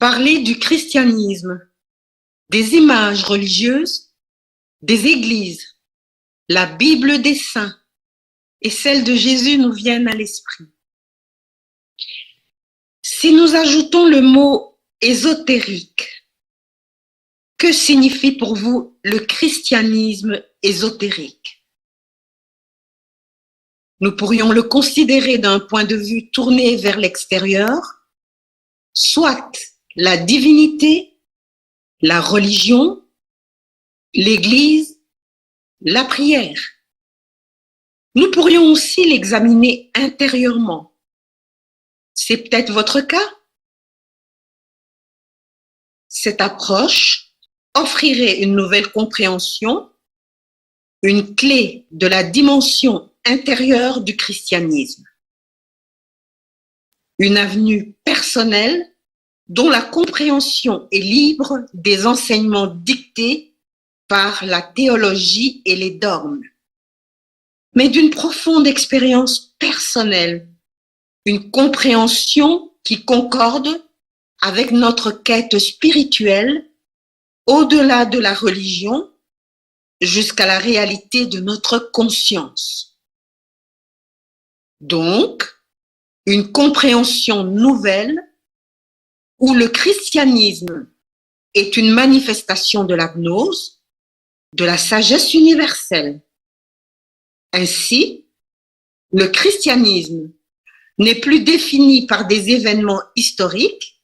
Parler du christianisme, des images religieuses, des églises, la Bible des saints et celle de Jésus nous viennent à l'esprit. Si nous ajoutons le mot ésotérique, que signifie pour vous le christianisme ésotérique? Nous pourrions le considérer d'un point de vue tourné vers l'extérieur, soit la divinité, la religion, l'Église, la prière. Nous pourrions aussi l'examiner intérieurement. C'est peut-être votre cas? Cette approche offrirait une nouvelle compréhension, une clé de la dimension intérieure du christianisme. Une avenue personnelle dont la compréhension est libre des enseignements dictés par la théologie et les dogmes, mais d'une profonde expérience personnelle, une compréhension qui concorde avec notre quête spirituelle au-delà de la religion jusqu'à la réalité de notre conscience. Donc, une compréhension nouvelle où le christianisme est une manifestation de la gnose, de la sagesse universelle. Ainsi, le christianisme n'est plus défini par des événements historiques,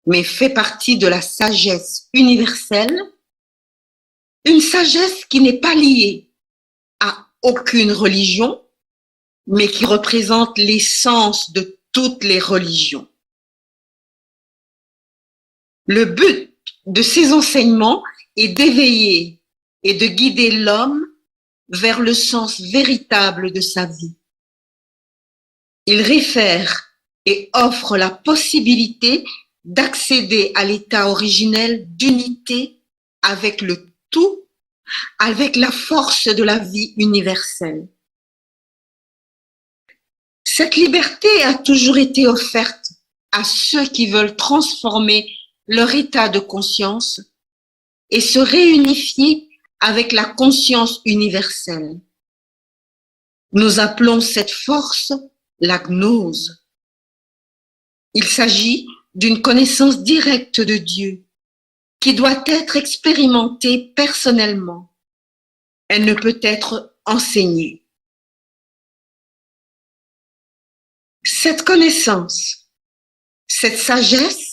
mais fait partie de la sagesse universelle, une sagesse qui n'est pas liée à aucune religion, mais qui représente l'essence de toutes les religions. Le but de ces enseignements est d'éveiller et de guider l'homme vers le sens véritable de sa vie. Il réfère et offre la possibilité d'accéder à l'état originel d'unité avec le tout, avec la force de la vie universelle. Cette liberté a toujours été offerte à ceux qui veulent transformer leur état de conscience et se réunifier avec la conscience universelle. Nous appelons cette force la gnose. Il s'agit d'une connaissance directe de Dieu qui doit être expérimentée personnellement. Elle ne peut être enseignée. Cette connaissance, cette sagesse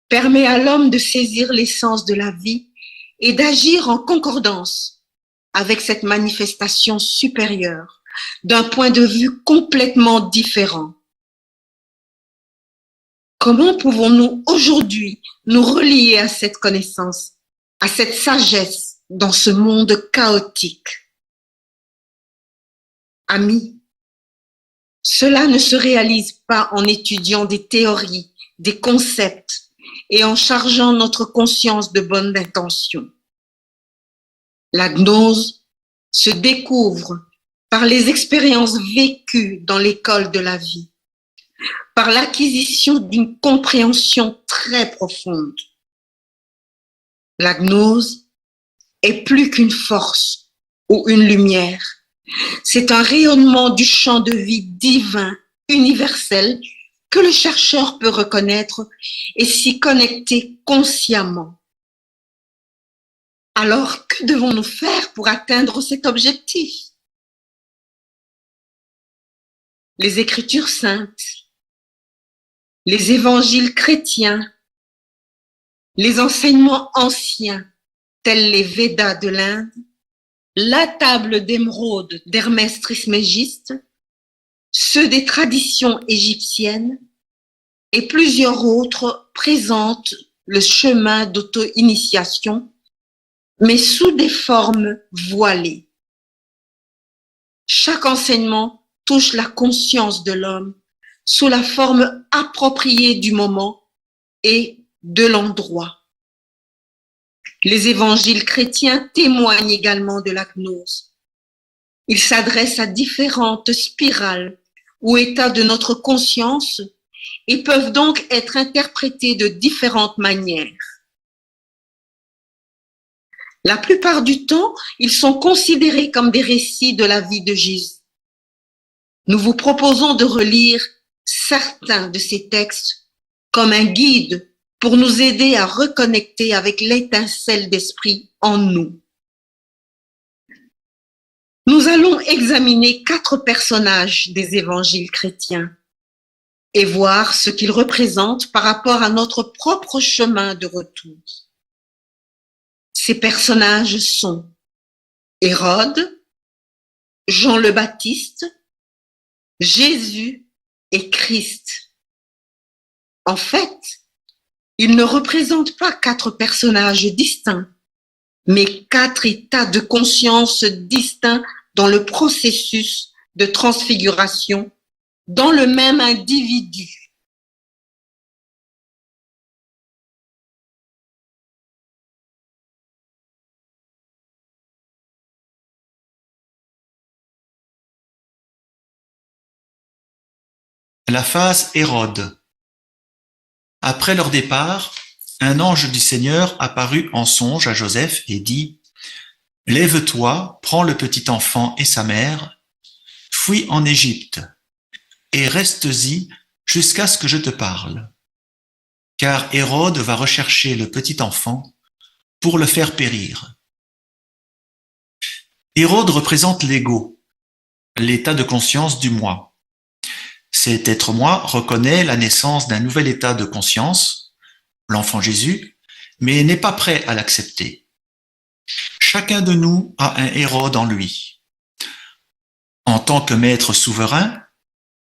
permet à l'homme de saisir l'essence de la vie et d'agir en concordance avec cette manifestation supérieure d'un point de vue complètement différent. Comment pouvons-nous aujourd'hui nous relier à cette connaissance, à cette sagesse dans ce monde chaotique? Amis, cela ne se réalise pas en étudiant des théories, des concepts et en chargeant notre conscience de bonnes intentions. La gnose se découvre par les expériences vécues dans l'école de la vie, par l'acquisition d'une compréhension très profonde. La gnose est plus qu'une force ou une lumière. C'est un rayonnement du champ de vie divin, universel, que le chercheur peut reconnaître et s'y connecter consciemment. Alors, que devons-nous faire pour atteindre cet objectif? Les Écritures saintes, les évangiles chrétiens, les enseignements anciens, tels les Védas de l'Inde, la table d'émeraude d'Hermès Trismégiste, ceux des traditions égyptiennes et plusieurs autres présentent le chemin d'auto-initiation, mais sous des formes voilées. Chaque enseignement touche la conscience de l'homme sous la forme appropriée du moment et de l'endroit. Les évangiles chrétiens témoignent également de la gnose. Ils s'adressent à différentes spirales ou états de notre conscience et peuvent donc être interprétés de différentes manières. La plupart du temps, ils sont considérés comme des récits de la vie de Jésus. Nous vous proposons de relire certains de ces textes comme un guide pour nous aider à reconnecter avec l'étincelle d'esprit en nous. Nous allons examiner 4 personnages des évangiles chrétiens et voir ce qu'ils représentent par rapport à notre propre chemin de retour. Ces personnages sont Hérode, Jean le Baptiste, Jésus et Christ. En fait, ils ne représentent pas 4 personnages distincts, mais 4 états de conscience distincts dans le processus de transfiguration dans le même individu. La phase Hérode. Après leur départ, un ange du Seigneur apparut en songe à Joseph et dit : « Lève-toi, prends le petit enfant et sa mère, fuis en Égypte, et reste-y jusqu'à ce que je te parle. Car Hérode va rechercher le petit enfant pour le faire périr. » Hérode représente l'ego, l'état de conscience du moi. Cet être-moi reconnaît la naissance d'un nouvel état de conscience, l'enfant Jésus, mais n'est pas prêt à l'accepter. Chacun de nous a un Hérode en lui. En tant que maître souverain,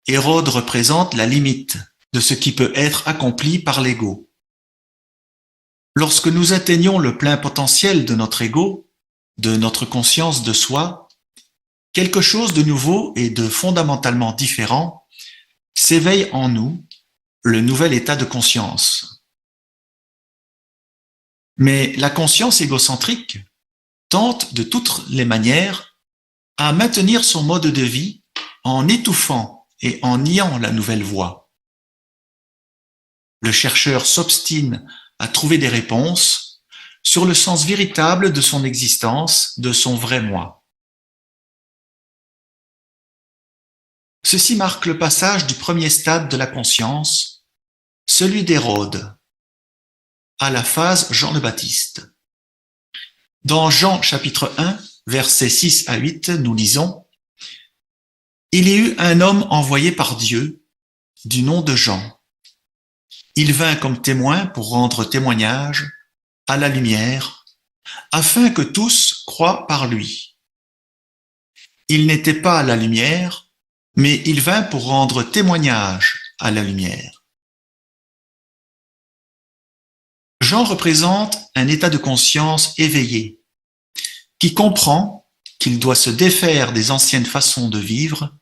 Hérode représente la limite de ce qui peut être accompli par l'ego. Lorsque nous atteignons le plein potentiel de notre ego, de notre conscience de soi, quelque chose de nouveau et de fondamentalement différent s'éveille en nous, le nouvel état de conscience. Mais la conscience égocentrique tente de toutes les manières à maintenir son mode de vie en étouffant et en niant la nouvelle voie. Le chercheur s'obstine à trouver des réponses sur le sens véritable de son existence, de son vrai moi. Ceci marque le passage du premier stade de la conscience, celui d'Hérode, à la phase Jean le Baptiste. Dans Jean chapitre 1, versets 6 à 8, nous lisons : « Il y eut un homme envoyé par Dieu, du nom de Jean. Il vint comme témoin pour rendre témoignage à la lumière, afin que tous croient par lui. Il n'était pas la lumière, mais il vint pour rendre témoignage à la lumière. » Jean représente un état de conscience éveillé, qui comprend qu'il doit se défaire des anciennes façons de vivre,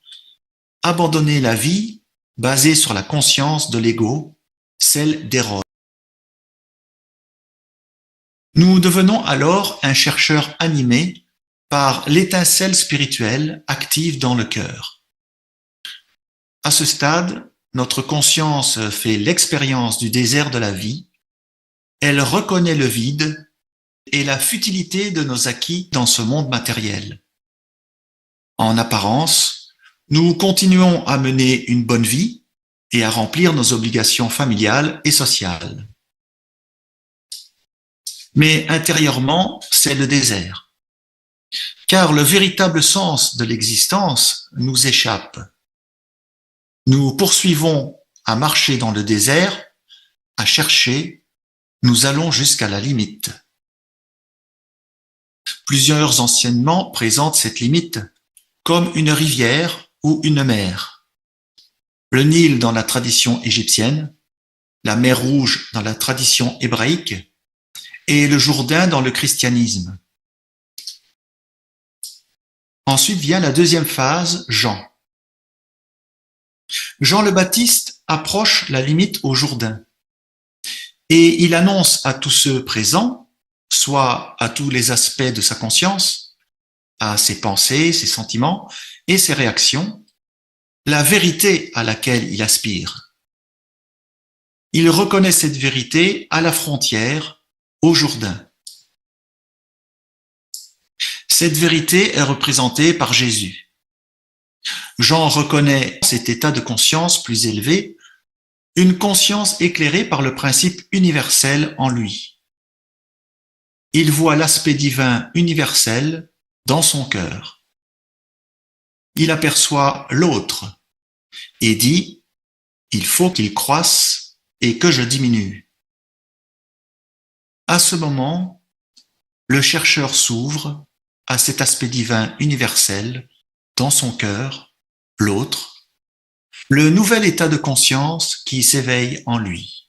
abandonner la vie basée sur la conscience de l'ego, celle d'Hérode. Nous devenons alors un chercheur animé par l'étincelle spirituelle active dans le cœur. À ce stade, notre conscience fait l'expérience du désert de la vie, elle reconnaît le vide et la futilité de nos acquis dans ce monde matériel. En apparence, nous continuons à mener une bonne vie et à remplir nos obligations familiales et sociales. Mais intérieurement, c'est le désert, car le véritable sens de l'existence nous échappe. Nous poursuivons à marcher dans le désert, à chercher, nous allons jusqu'à la limite. Plusieurs enseignements présentent cette limite comme une rivière ou une mer. Le Nil dans la tradition égyptienne, la mer Rouge dans la tradition hébraïque et le Jourdain dans le christianisme. Ensuite vient la deuxième phase, Jean. Jean le Baptiste approche la limite au Jourdain et il annonce à tous ceux présents, soit à tous les aspects de sa conscience, à ses pensées, ses sentiments et ses réactions, la vérité à laquelle il aspire. Il reconnaît cette vérité à la frontière, au Jourdain. Cette vérité est représentée par Jésus. Jean reconnaît cet état de conscience plus élevé, une conscience éclairée par le principe universel en lui. Il voit l'aspect divin universel dans son cœur. Il aperçoit l'autre et dit « Il faut qu'il croisse et que je diminue ». À ce moment, le chercheur s'ouvre à cet aspect divin universel dans son cœur, l'autre, le nouvel état de conscience qui s'éveille en lui.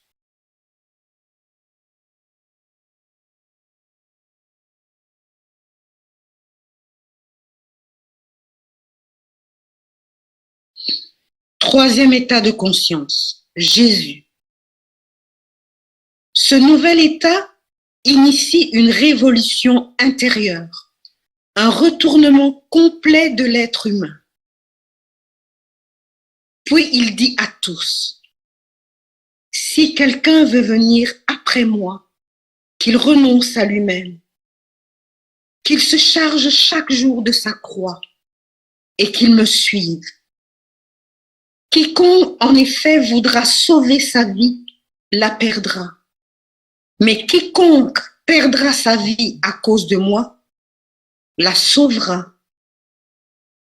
Troisième état de conscience, Jésus. Ce nouvel état initie une révolution intérieure, un retournement complet de l'être humain. Puis il dit à tous, « Si quelqu'un veut venir après moi, qu'il renonce à lui-même, qu'il se charge chaque jour de sa croix et qu'il me suive. Quiconque en effet voudra sauver sa vie, la perdra. Mais quiconque perdra sa vie à cause de moi, la sauvera.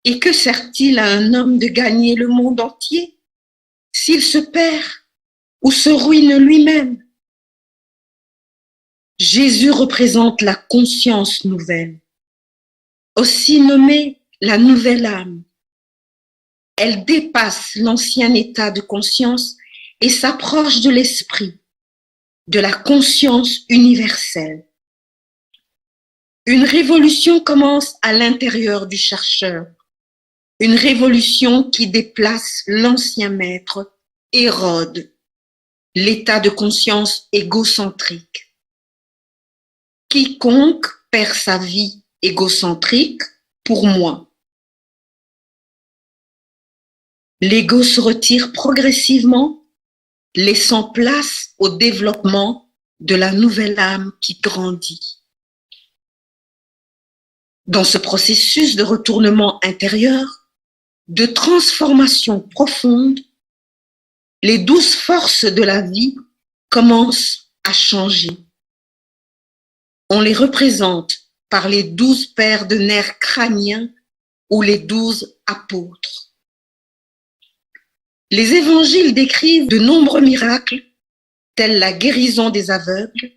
Et que sert-il à un homme de gagner le monde entier s'il se perd ou se ruine lui-même? Jésus représente la conscience nouvelle, aussi nommée la nouvelle âme. Elle dépasse l'ancien état de conscience et s'approche de l'esprit, de la conscience universelle. Une révolution commence à l'intérieur du chercheur, une révolution qui déplace l'ancien maître, Hérode, l'état de conscience égocentrique. Quiconque perd sa vie égocentrique pour moi. L'ego se retire progressivement, laissant place au développement de la nouvelle âme qui grandit. Dans ce processus de retournement intérieur, de transformation profonde, les 12 forces de la vie commencent à changer. On les représente par les 12 paires de nerfs crâniens ou les 12 apôtres. Les évangiles décrivent de nombreux miracles, tels la guérison des aveugles,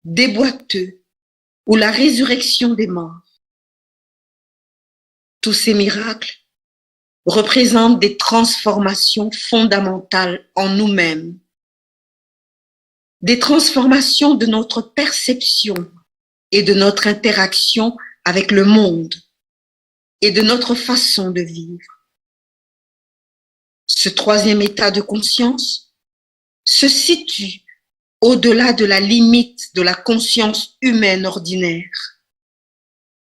des boiteux ou la résurrection des morts. Tous ces miracles représentent des transformations fondamentales en nous-mêmes, des transformations de notre perception et de notre interaction avec le monde et de notre façon de vivre. Ce troisième état de conscience se situe au-delà de la limite de la conscience humaine ordinaire,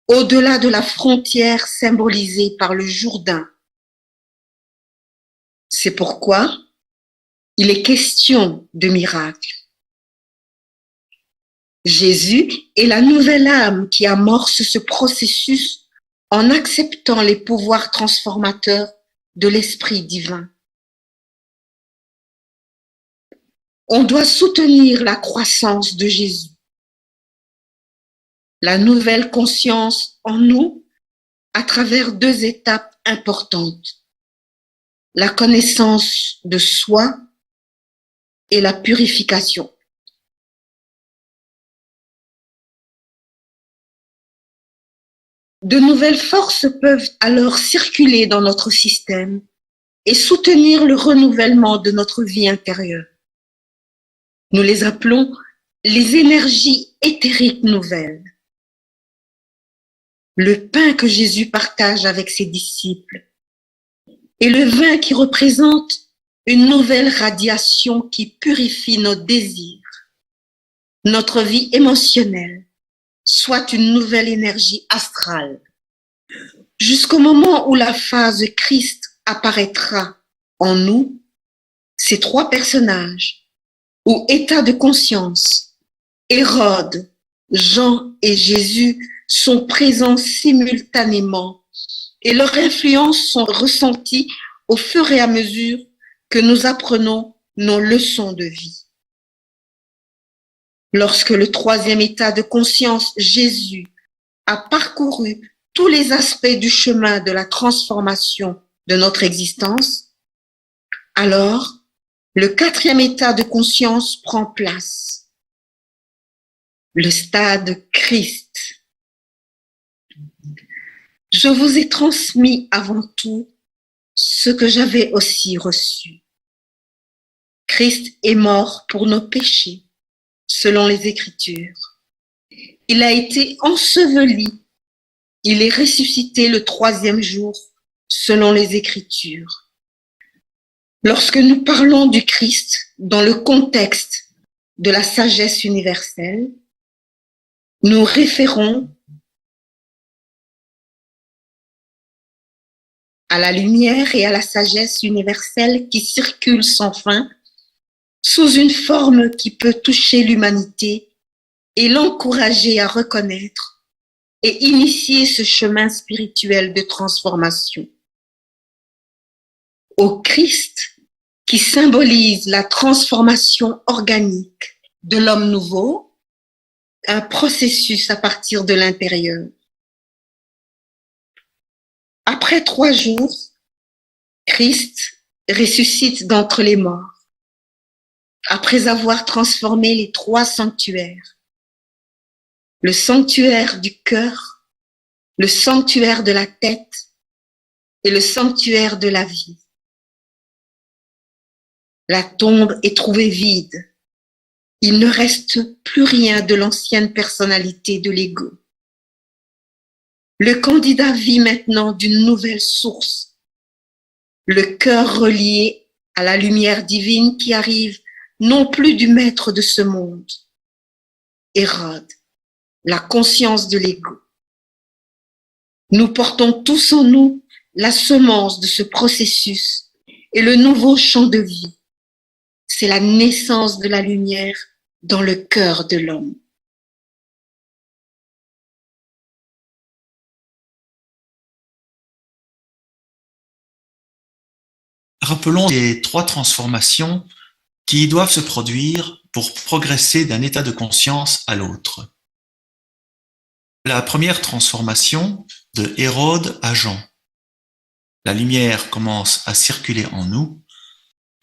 au-delà de la frontière symbolisée par le Jourdain. C'est pourquoi il est question de miracle. Jésus est la nouvelle âme qui amorce ce processus en acceptant les pouvoirs transformateurs de l'Esprit divin. On doit soutenir la croissance de Jésus. La nouvelle conscience en nous à travers 2 étapes importantes. La connaissance de soi et la purification. De nouvelles forces peuvent alors circuler dans notre système et soutenir le renouvellement de notre vie intérieure. Nous les appelons les énergies éthériques nouvelles. Le pain que Jésus partage avec ses disciples et le vin qui représente une nouvelle radiation qui purifie nos désirs, notre vie émotionnelle, soit une nouvelle énergie astrale, jusqu'au moment où la phase Christ apparaîtra en nous. Ces 3 personnages, ou état de conscience, Hérode, Jean et Jésus sont présents simultanément et leurs influences sont ressenties au fur et à mesure que nous apprenons nos leçons de vie. Lorsque le troisième état de conscience, Jésus, a parcouru tous les aspects du chemin de la transformation de notre existence, alors le quatrième état de conscience prend place, le stade Christ. Je vous ai transmis avant tout ce que j'avais aussi reçu. Christ est mort pour nos péchés, selon les Écritures. Il a été enseveli. Il est ressuscité le troisième jour, selon les Écritures. Lorsque nous parlons du Christ dans le contexte de la sagesse universelle, nous référons à la lumière et à la sagesse universelle qui circulent sans fin, sous une forme qui peut toucher l'humanité et l'encourager à reconnaître et initier ce chemin spirituel de transformation. Au Christ, qui symbolise la transformation organique de l'homme nouveau, un processus à partir de l'intérieur. Après 3 jours, Christ ressuscite d'entre les morts, après avoir transformé les 3 sanctuaires. Le sanctuaire du cœur, le sanctuaire de la tête et le sanctuaire de la vie. La tombe est trouvée vide. Il ne reste plus rien de l'ancienne personnalité de l'ego. Le candidat vit maintenant d'une nouvelle source, le cœur relié à la lumière divine qui arrive non plus du maître de ce monde, Hérode, la conscience de l'ego. Nous portons tous en nous la semence de ce processus et le nouveau champ de vie. C'est la naissance de la lumière dans le cœur de l'homme. Rappelons les 3 transformations qui doivent se produire pour progresser d'un état de conscience à l'autre. La première transformation, de Hérode à Jean. La lumière commence à circuler en nous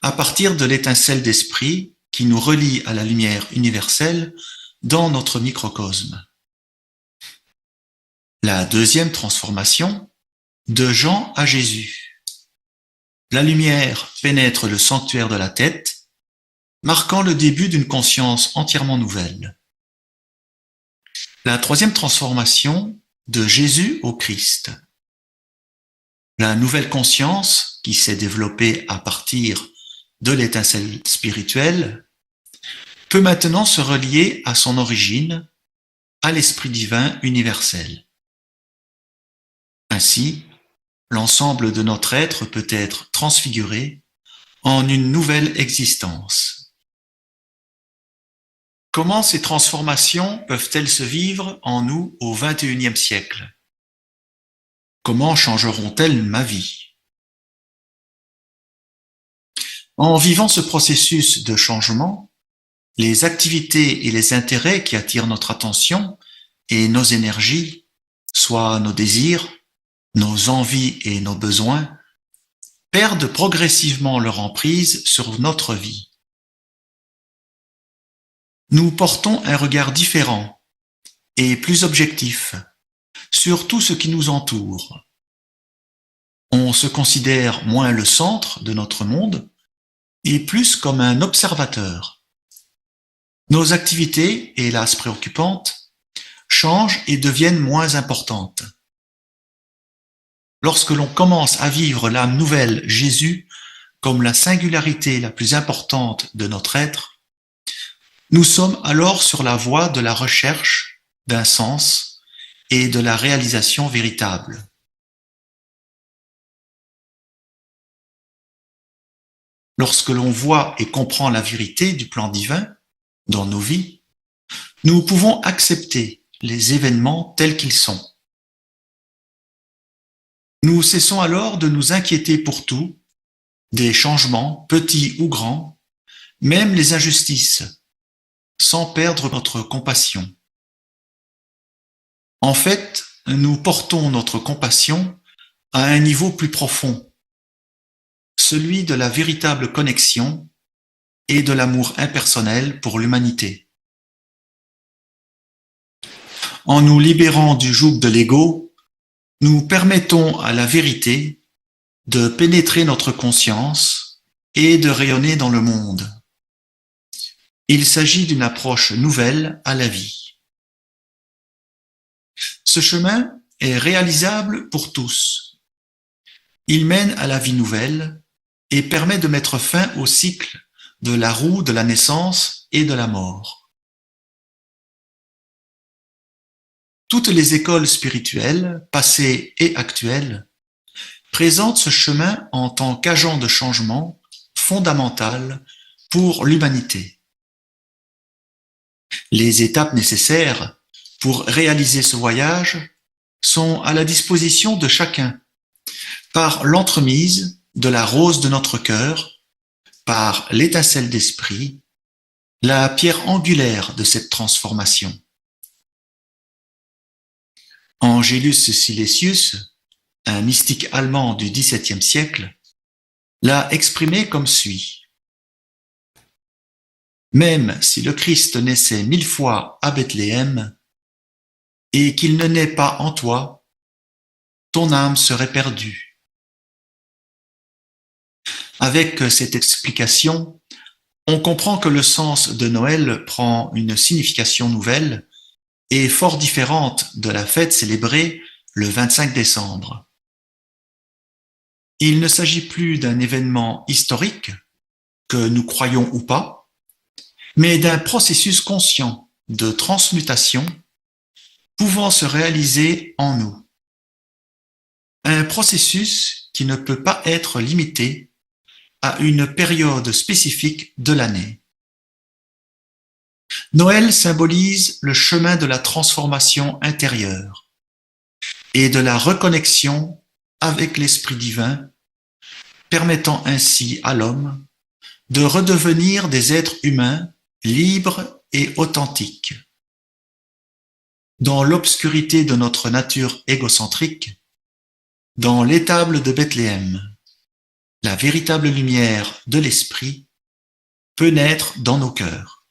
à partir de l'étincelle d'esprit qui nous relie à la lumière universelle dans notre microcosme. La deuxième transformation, de Jean à Jésus. La lumière pénètre le sanctuaire de la tête, marquant le début d'une conscience entièrement nouvelle. La troisième transformation, de Jésus au Christ. La nouvelle conscience qui s'est développée à partir de l'étincelle spirituelle peut maintenant se relier à son origine, à l'Esprit divin universel. Ainsi, l'ensemble de notre être peut être transfiguré en une nouvelle existence. Comment ces transformations peuvent-elles se vivre en nous au XXIe siècle? Comment changeront-elles ma vie? En vivant ce processus de changement, les activités et les intérêts qui attirent notre attention et nos énergies, soit nos désirs, nos envies et nos besoins, perdent progressivement leur emprise sur notre vie. Nous portons un regard différent et plus objectif sur tout ce qui nous entoure. On se considère moins le centre de notre monde et plus comme un observateur. Nos activités, hélas préoccupantes, changent et deviennent moins importantes. Lorsque l'on commence à vivre l'âme nouvelle Jésus comme la singularité la plus importante de notre être, nous sommes alors sur la voie de la recherche d'un sens et de la réalisation véritable. lorsque l'on voit et comprend la vérité du plan divin dans nos vies, nous pouvons accepter les événements tels qu'ils sont. Nous cessons alors de nous inquiéter pour tout, des changements, petits ou grands, même les injustices, sans perdre notre compassion. En fait, nous portons notre compassion à un niveau plus profond, celui de la véritable connexion et de l'amour impersonnel pour l'humanité. En nous libérant du joug de l'ego, nous permettons à la vérité de pénétrer notre conscience et de rayonner dans le monde. Il s'agit d'une approche nouvelle à la vie. Ce chemin est réalisable pour tous. Il mène à la vie nouvelle et permet de mettre fin au cycle de la roue de la naissance et de la mort. Toutes les écoles spirituelles, passées et actuelles, présentent ce chemin en tant qu'agent de changement fondamental pour l'humanité. Les étapes nécessaires pour réaliser ce voyage sont à la disposition de chacun par l'entremise de la rose de notre cœur, par l'étincelle d'esprit, la pierre angulaire de cette transformation. Angelus Silesius, un mystique allemand du XVIIe siècle, l'a exprimé comme suit. Même si le Christ naissait 1000 fois à Bethléem et qu'il ne naît pas en toi, ton âme serait perdue. Avec cette explication, on comprend que le sens de Noël prend une signification nouvelle et fort différente de la fête célébrée le 25 décembre. Il ne s'agit plus d'un événement historique, que nous croyons ou pas, mais d'un processus conscient de transmutation pouvant se réaliser en nous. Un processus qui ne peut pas être limité à une période spécifique de l'année. Noël symbolise le chemin de la transformation intérieure et de la reconnexion avec l'Esprit divin, permettant ainsi à l'homme de redevenir des êtres humains libres et authentiques. Dans l'obscurité de notre nature égocentrique, dans l'étable de Bethléem, la véritable lumière de l'Esprit peut naître dans nos cœurs.